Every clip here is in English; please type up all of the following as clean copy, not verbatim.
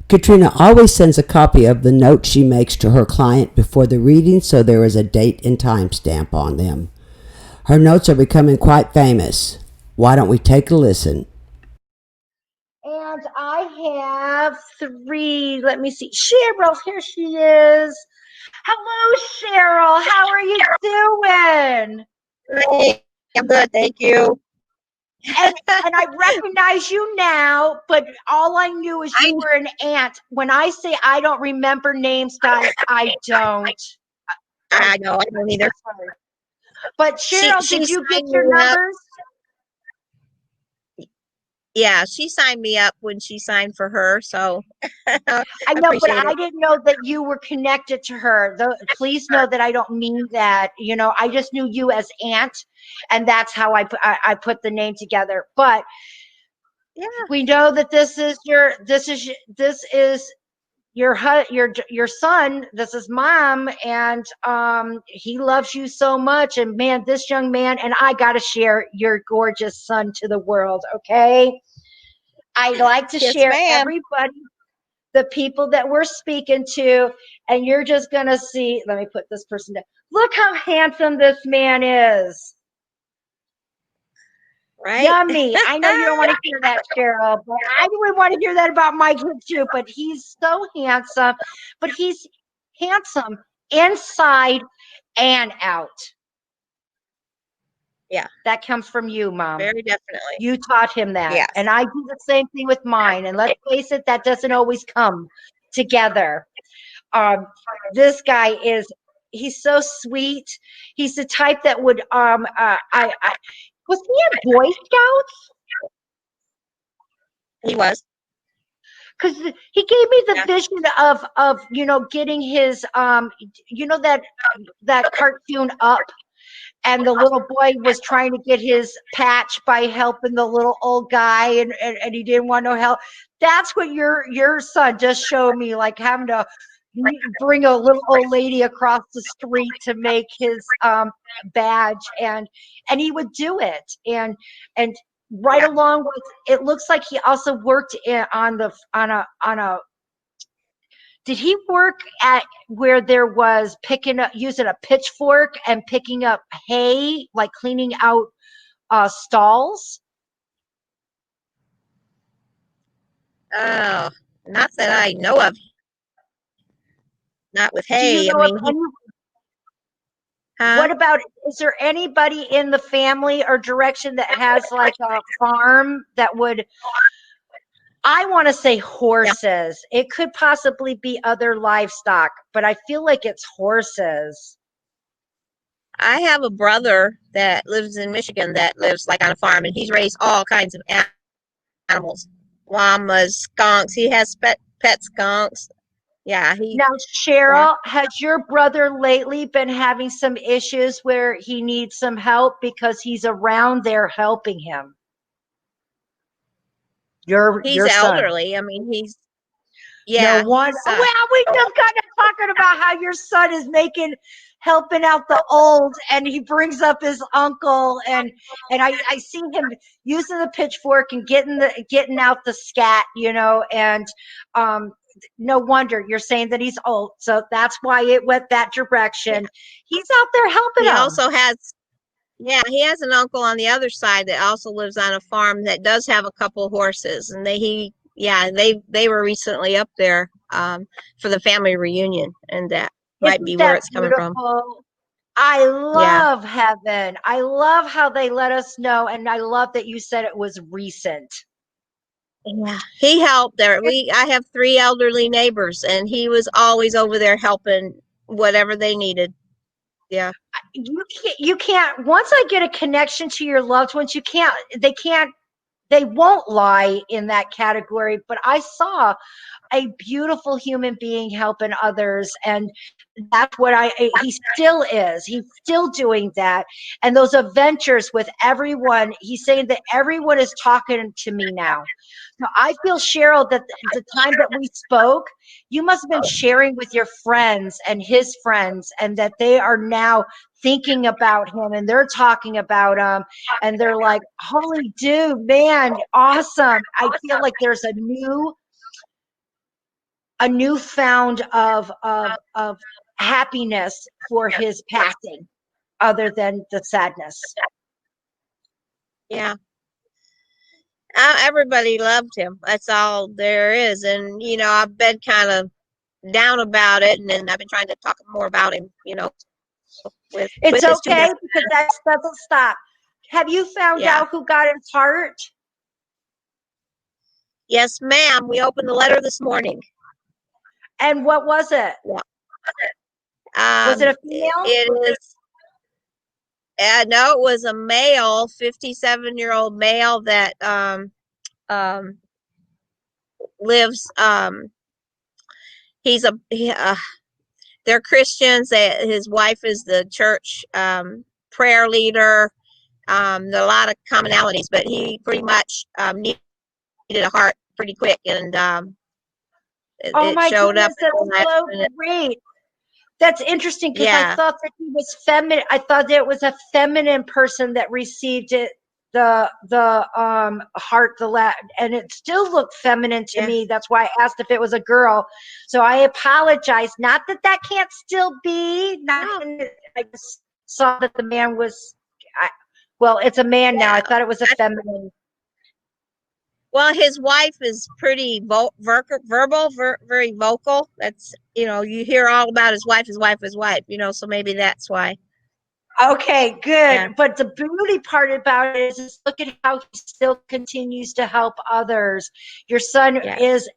Katrina always sends a copy of the notes she makes to her client before the reading so there is a date and time stamp on them. Her notes are becoming quite famous. Why don't we take a listen? And I have three. Let me see. Cheryl, here she is. Hello, Cheryl. How are you doing? Hey, I'm good, thank you. And I recognize you now, but all I knew is I you were an aunt. When I say I don't remember names, guys, I don't. I know, I don't either. But She Cheryl, she did you get signed your me up. numbers? Yeah, she signed me up when she signed for her, so I I know, but appreciate I it. didn't know that you were connected to her. Please know that I don't mean that. I just knew you as aunt, and that's how I put the name together. But Yeah, we know that this is your son. This is mom, and he loves you so much. And man, this young man, and I got to share your gorgeous son to the world. Okay, I like to yes, share ma'am. everybody, the people that we're speaking to, and you're just gonna see. Let me put this person down. Look how handsome this man is. Right? Yummy. I know you don't want to hear that, Cheryl, but I would want to hear that about my kid too. But he's so handsome. But he's handsome inside and out. Yeah, That comes from you, Mom. very definitely. You taught him that. Yes. And I do the same thing with mine. And let's face it, that doesn't always come together. Um, this guy he's so sweet. He's the type that would I was he a Boy Scout? He was. Because he gave me the Yeah. vision of getting his that cartoon Up, and the little boy was trying to get his patch by helping the little old guy, and he didn't want no help. That's what your son just showed me, like having to bring a little old lady across the street to make his badge, and he would do it, and right Yeah. along with it looks like he also worked on a did he work at where there was picking up using a pitchfork and picking up hay, like cleaning out stalls? Oh, not that I know of. Not with Do you hay. I know of mean, any? huh? What about, is there anybody in the family or direction that has like a farm that would, I want to say Yeah. horses. It could possibly be other livestock, but I feel like it's horses. I have a brother that lives in Michigan that lives like on a farm, and he's raised all kinds of animals, llamas, skunks. He has pet skunks. Yeah, Now, yeah. Cheryl, has your brother lately been having some issues where he needs some help because he's around there helping him? He's Your son. elderly. I mean, No yeah, one. Well, we just kind of talking about how your son is helping out the old, and he brings up his uncle, and I see him using the pitchfork and getting out the scat, and um, no wonder you're saying that he's old, so that's why it went that yeah. direction. He's out there helping He him. also has, yeah, he has an uncle on the other side that also lives on a farm that does have a couple horses, and yeah, they were recently up there for the family reunion, and that might Isn't be where that it's coming from. beautiful? I Yeah. love heaven. I love how they let us know, and I love that you said it was recent. Yeah, he helped there. I have three elderly neighbors, and he was always over there helping whatever they needed. Yeah, You can't, once I get a connection to your loved ones, they won't lie in that category. But I saw a beautiful human being helping others, and that's what he still is. He's still doing that. And those adventures with everyone, he's saying that everyone is talking to me now. So I feel, Cheryl, that the time that we spoke, you must have been sharing with your friends and his friends, and that they are now thinking about him, and they're talking about him, and they're like, holy dude, man, awesome. I feel like there's a new a newfound of happiness for his passing, other than the sadness. Yeah. Everybody loved him. That's all there is. And, I've been kind of down about it. And then I've been trying to talk more about him, with It's his two okay daughters. because that doesn't stop. Have you found Yeah. out who got his heart? Yes, ma'am. We opened the letter this morning. And what was it? Yeah. Was it a It female? is. No, it was a male, 57-year-old male that um, lives. He's they're Christians. His wife is the church prayer leader. There are a lot of commonalities, but he pretty much needed a heart pretty quick, and Oh it my showed up goodness, at the that's last so minute. great. That's interesting because I Yeah, thought that he was feminine. I thought that it was a feminine person that received it, the heart, and it still looked feminine to yeah, me. That's why I asked if it was a girl. So I apologize. Not that that can't still be. Not no, I just saw that the man was. I, well, it's a man now. yeah. I thought it was a feminine. Well, his wife is pretty verbal, very vocal. That's, you hear all about his wife, his wife, his wife. So maybe that's why. Okay, good. Yeah, But the beauty part about it is look at how he still continues to help others. Your son yeah, is,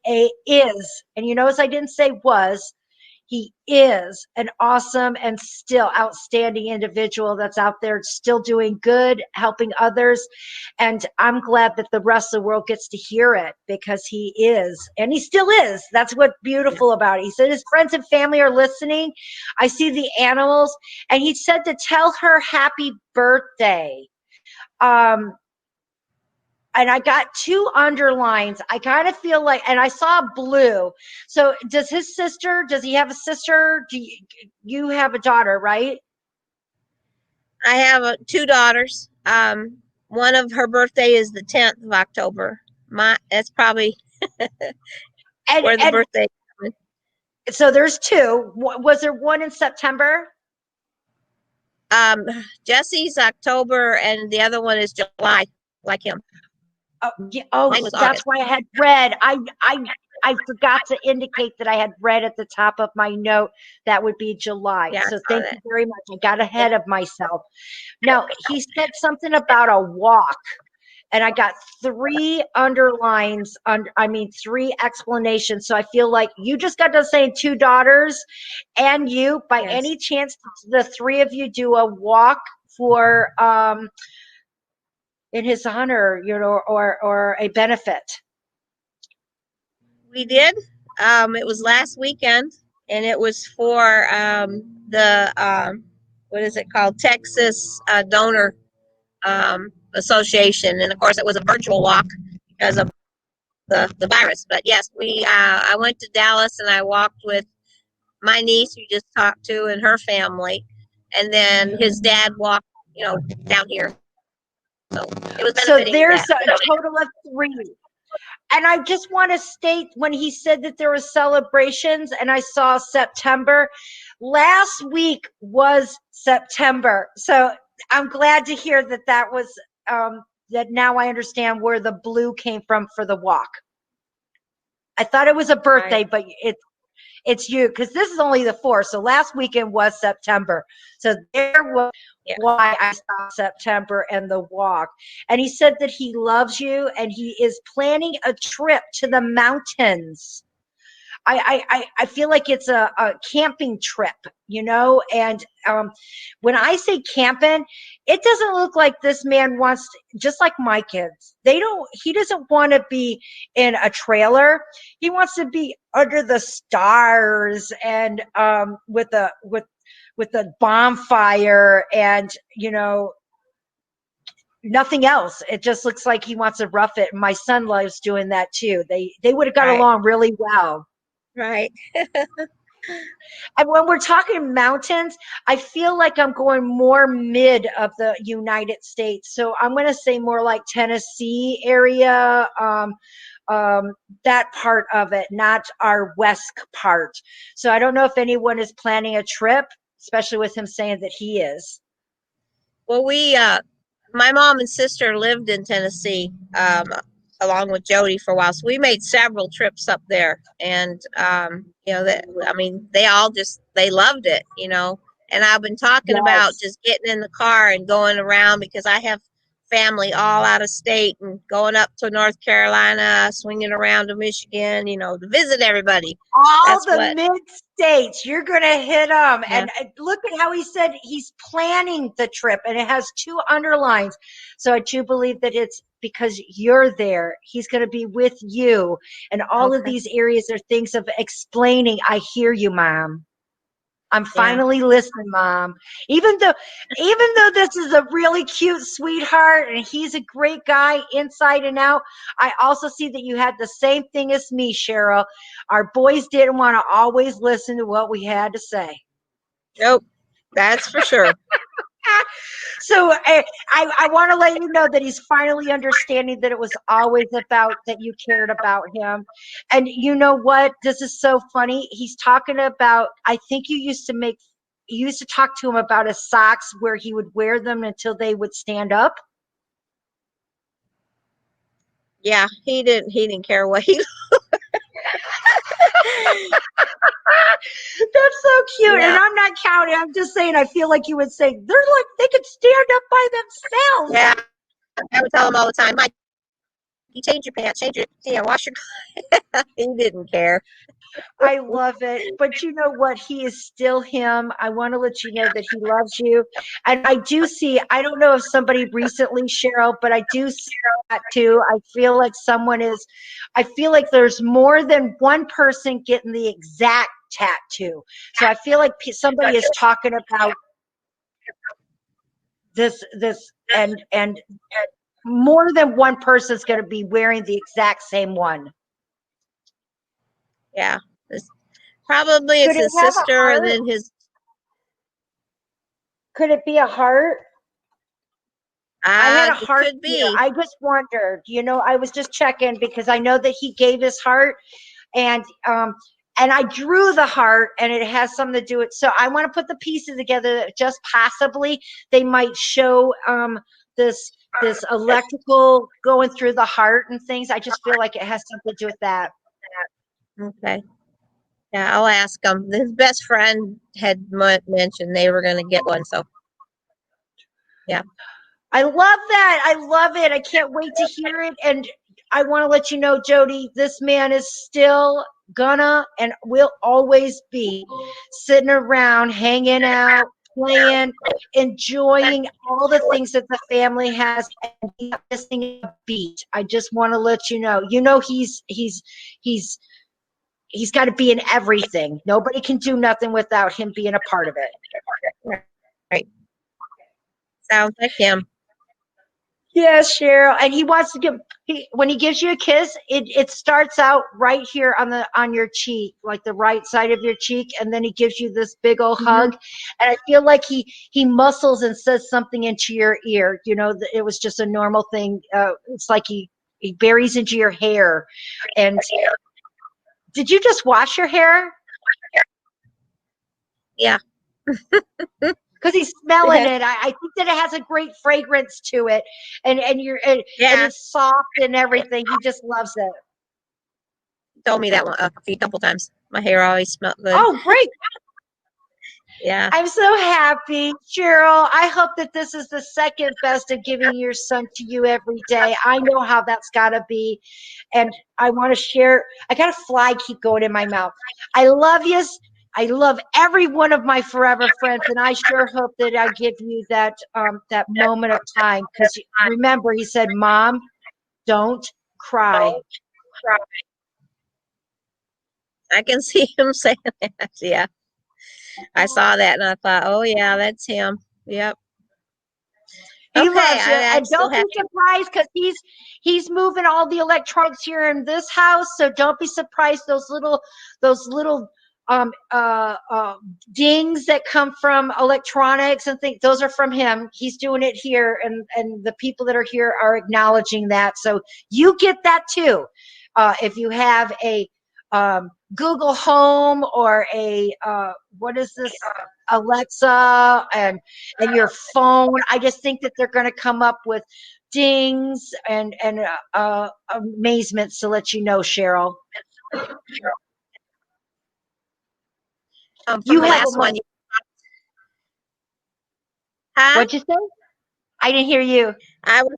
and you notice I didn't say was, he is an awesome and still outstanding individual that's out there still doing good, helping others. And I'm glad that the rest of the world gets to hear it because he is, and he still is. That's what's yeah. beautiful about it. He said his friends and family are listening. I see the animals, and he said to tell her happy birthday. Um, and I got two underlines. I kind of feel like, and I saw blue. So does he have a sister? You have a daughter, right? I have two daughters. One of her birthday is the 10th of October. That's probably And where the and birthday. so there's two. Was there one in September? Um, Jesse's October, and the other one is July, like him. Oh, yeah, oh, Mine was that's August. why I had red. I forgot to indicate that I had red at the top of my note. That would be July. Yeah, I So saw thank that. you very much. I got ahead of myself. Now, he said something about a walk, and I got three underlines, three explanations. So I feel like you just got to say two daughters and you, by Yes, any chance, the three of you do a walk for in his honor, or a benefit. we did. It was last weekend, and it was for the what is it called? Texas Donor Association, and of course, it was a virtual walk because of the virus. But yes, I went to Dallas and I walked with my niece, who just talked to, and her family, and then his dad walked, down here. So it was So benefiting that. there's a total of three. And I just want to state when he said that there were celebrations, and I saw September. Last week was September, so I'm glad to hear that that was that. Now I understand where the blue came from for the walk. I thought it was a Right. birthday, but it's you because this is only the 4th. So last weekend was September. So there was Yeah. why I saw September and the walk. And he said that he loves you and he is planning a trip to the mountains. I feel like it's a camping trip, and when I say camping, it doesn't look like this man wants just like my kids. He doesn't want to be in a trailer. He wants to be under the stars and with a bonfire and nothing else. It just looks like he wants to rough it. My son loves doing that too. They would have got Right. along really well. Right. And when we're talking mountains, I feel like I'm going more mid of the United States. So I'm going to say more like Tennessee area, that part of it, not our west part. So I don't know if anyone is planning a trip, especially with him saying that he is. Well, my mom and sister lived in Tennessee, along with Jody for a while. So we made several trips up there, and that I mean, they loved it, And I've been talking about Yes. just getting in the car and going around because I have family all out of state and going up to North Carolina, swinging around to Michigan, to visit everybody. All That's the what, mid states, you're going to hit them. yeah, And look at how he said he's planning the trip, and it has two underlines. So I do believe that it's because you're there. He's going to be with you. And all of okay, these areas are things of explaining, I hear you, mom. I'm yeah. finally listening, mom. Even though this is a really cute sweetheart and he's a great guy inside and out, I also see that you had the same thing as me, Cheryl. Our boys didn't want to always listen to what we had to say. Nope, that's for sure. So I want to let you know that he's finally understanding that it was always about that you cared about him. And you know what? This is so funny. He's talking about, I think you used to talk to him about his socks where he would wear them until they would stand up. Yeah, he didn't care what he. That's so cute. And Yeah, I'm not counting. I'm just saying, I feel like you would say, they could stand up by themselves. yeah. I would tell him all the time, Mike, you change your pants, wash your. He didn't care. I love it. But you know what? He is still him. I want to let you know that he loves you. And I do see, I don't know if somebody recently, Cheryl, but I do see that too. I feel like there's more than one person getting the exact tattoo. So I feel like somebody is talking about this, and more than one person is going to be wearing the exact same one. Yeah, probably Could it's it his have a sister, and heart? then his. Could it be a heart? I had a It heart could here. be. I just wondered, I was just checking because I know that he gave his heart, and I drew the heart, and it has something to do with, so I want to put the pieces together that just possibly they might show this electrical going through the heart and things. I just feel like it has something to do with that. Okay. Yeah, I'll ask him. His best friend had mentioned they were going to get one, so yeah. I love that. I love it. I can't wait to hear it. And I want to let you know, Jody, this man is still gonna and will always be sitting around, hanging out, playing, enjoying all the things that the family has, and he's not missing a beat. I just want to let you know. He's he's got to be in everything. Nobody can do nothing without him being a part of it. Right. Sounds like him. Yes, Cheryl. And he wants to when he gives you a kiss, it starts out right here on your cheek, like the right side of your cheek, and then he gives you this big old Hmm. hug. And I feel like he muscles and says something into your ear. It was just a normal thing. It's like he buries into your hair. And did you just wash your hair? Yeah. Because he's smelling Yes. it. I think that it has a great fragrance to it, and Yeah. it's soft and everything. He just loves it. He told me that one a couple times. My hair always smelled good. Oh, great. Yeah. I'm so happy, Cheryl. I hope that this is the second best of giving your son to you every day. I know how that's got to be. And I want to share. I got a fly keep going in my mouth. I love you. I love every one of my forever friends. And I sure hope that I give you that moment of time. Because remember, he said, Mom, don't cry. I can see him saying that. Yeah. I saw that and I thought, oh, yeah, that's him. Yep. He Okay. loves you, I and still don't be have. surprised because he's moving all the electronics here in this house. So don't be surprised those little um uh, uh dings that come from electronics and things. Those are from him. He's doing it here, and the people that are here are acknowledging that. So you get that too. if you have a Google Home or a what is this, Alexa, and your phone, I just think that they're going to come up with dings and amazements to let you know, Cheryl. From You the have last one, huh? what'd you say? I didn't hear you. I was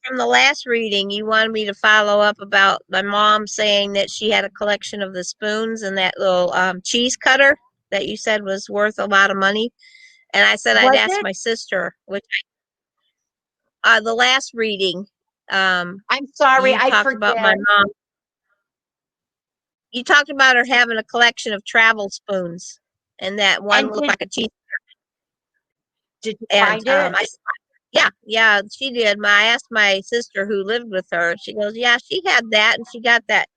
from the last reading, you wanted me to follow up about my mom saying that she had a collection of the spoons and that little cheese cutter that you said was worth a lot of money. And I said I'd Was ask it? my sister, which the last reading, I'm sorry, you I talked about my forget. mom. You talked about her having a collection of travel spoons, and that one And looked like a cheese. did you And find it? yeah, she did. I asked my sister who lived with her. She goes, yeah, she had that, and she got that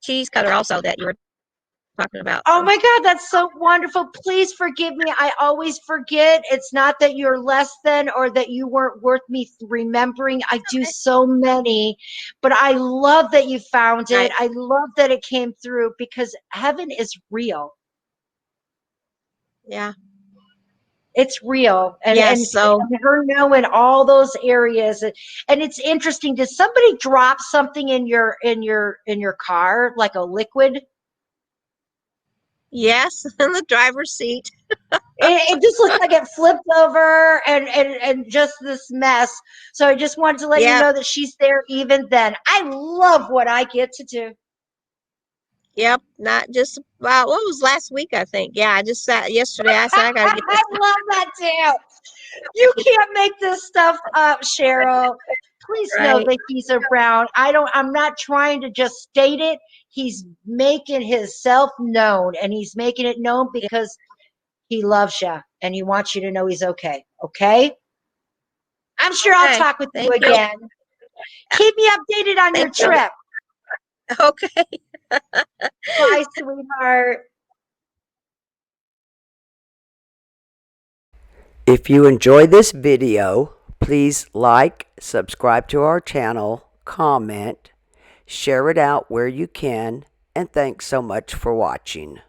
cheese cutter also that you were talking about. Oh So my God, that's so wonderful. Please forgive me. I always forget. It's not that you're less than or that you weren't worth me remembering. I do okay, so many, but I love that you found it. right, I love that it came through because heaven is real. yeah, It's real. And yes. and So her knowing all those areas. And it's interesting. Did somebody drop something in your car, like a liquid? yes, in the driver's seat. It just looks like it flipped over and just this mess. So I just wanted to let you Yep, know that she's there even then. I love what I get to do. yep. Not just about what was last week, I think. Yeah, I just sat yesterday. I said I gotta get this. I love that too. You can't make this stuff up, Cheryl. Please know Right. that he's around. I'm not trying to just state it. He's making himself known, and he's making it known Yeah, because he loves you and he wants you to know he's okay. Okay? I'm sure I'll okay. talk with you Thank you. again. Keep me updated on your Thank you. trip. Okay. Bye, sweetheart. If you enjoyed this video, please like, subscribe to our channel, comment, share it out where you can, and thanks so much for watching.